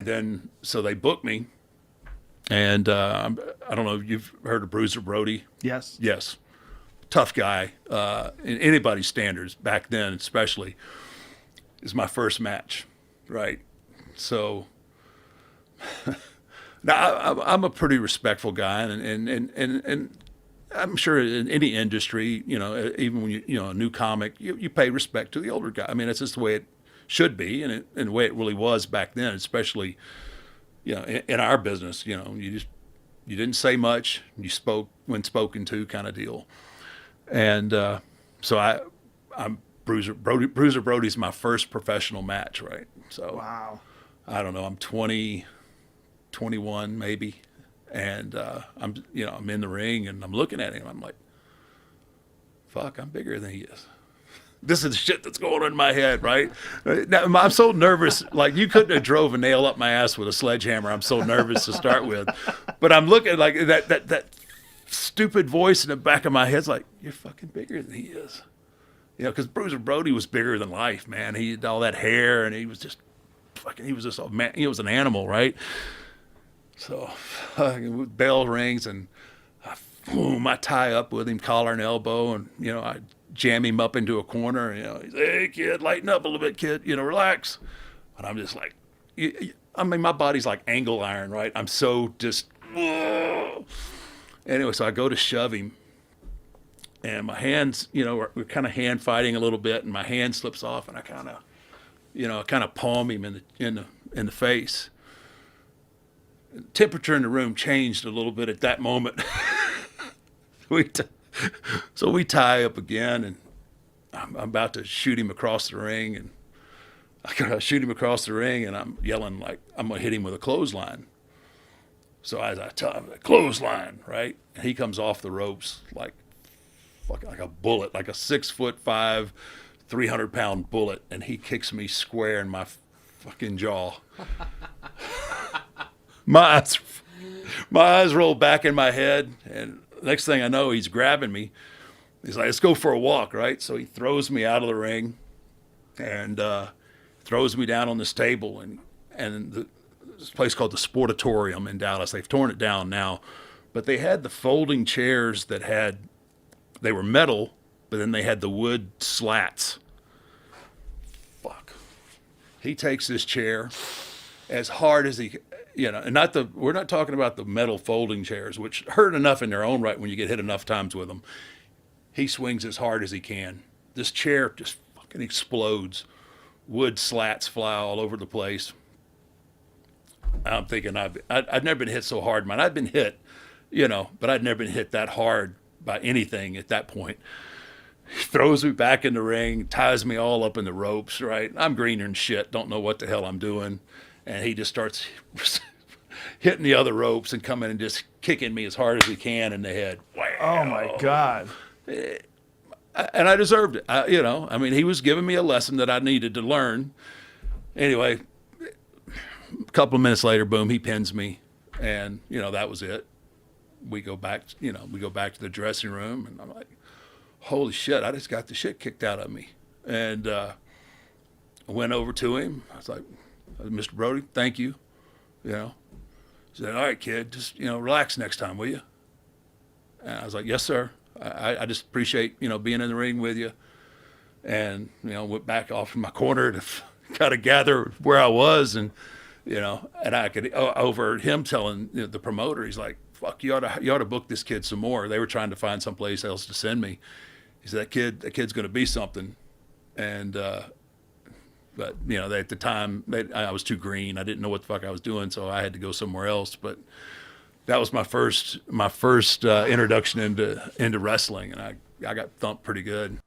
then, so they booked me. And I don't know if you've heard of Bruiser Brody. Yes. Yes. Tough guy. In anybody's standards back then, especially, is my first match, right? So now I'm a pretty respectful guy, and I'm sure in any industry, even when a new comic, you pay respect to the older guy. I mean, that's just the way it should be, and the way it really was back then, especially, in our business. You didn't say much, you spoke when spoken to, kind of deal. And so I'm Bruiser Brody's my first professional match, right? So Wow. I don't know, I'm 20, 21 maybe, and I'm in the ring and I'm looking at him. I'm like, fuck, I'm bigger than he is. This is the shit that's going on in my head, right? Now, I'm so nervous. Like, you couldn't have drove a nail up my ass with a sledgehammer. I'm so nervous to start with. But I'm looking like that stupid voice in the back of my head's like, you're fucking bigger than he is. Because Bruiser Brody was bigger than life, man. He had all that hair, and he was just a man. He was an animal, right? So, bell rings, and I tie up with him, collar and elbow, and, I jam him up into a corner. He's like, hey, kid, lighten up a little bit, kid. Relax. And I'm just like, my body's like angle iron, right? I'm so just, whoa. Anyway, so I go to shove him, and my hands, we're kind of hand fighting a little bit, and my hand slips off, and I kind of palm him in the face. The temperature in the room changed a little bit at that moment. So we tie up again, and I'm about to shoot him across the ring, and I gotta shoot him across the ring, and I'm yelling like I'm gonna hit him with a clothesline. So as I tell him, clothesline, right? And he comes off the ropes like a bullet, like a 6'5", 300-pound bullet, and he kicks me square in my fucking jaw. My eyes roll back in my head, and next thing I know, he's grabbing me. He's like, let's go for a walk, right? So he throws me out of the ring and throws me down on this table. And this place called the Sportatorium in Dallas. They've torn it down now. But they had the folding chairs they were metal, but then they had the wood slats. Fuck. He takes this chair as hard as he, and we're not talking about the metal folding chairs, which hurt enough in their own right when you get hit enough times with them. He swings as hard as he can. This chair just fucking explodes. Wood slats fly all over the place. I'm thinking I'd never been hit so hard, man. I'd been hit, but I'd never been hit that hard by anything at that point. He throws me back in the ring, ties me all up in the ropes, right? I'm greener than shit, don't know what the hell I'm doing. And he just starts hitting the other ropes and coming and just kicking me as hard as he can in the head. Wow. Oh, my God. And I deserved it. He was giving me a lesson that I needed to learn. Anyway, a couple of minutes later, boom, he pins me. And, that was it. We go back to the dressing room, and I'm like, holy shit, I just got the shit kicked out of me. And I went over to him. I was like, Mr. Brody, thank you. He said, all right, kid, just, relax next time, will you? And I was like, yes, sir. I just appreciate, being in the ring with you. And, went back off in my corner to kind of gather where I was. And, and I could, over him telling the promoter, he's like, fuck, you ought to book this kid some more. They were trying to find someplace else to send me. He said, that kid's going to be something. And, but, at the time, I was too green. I didn't know what the fuck I was doing, so I had to go somewhere else. But that was my first introduction into wrestling, and I got thumped pretty good.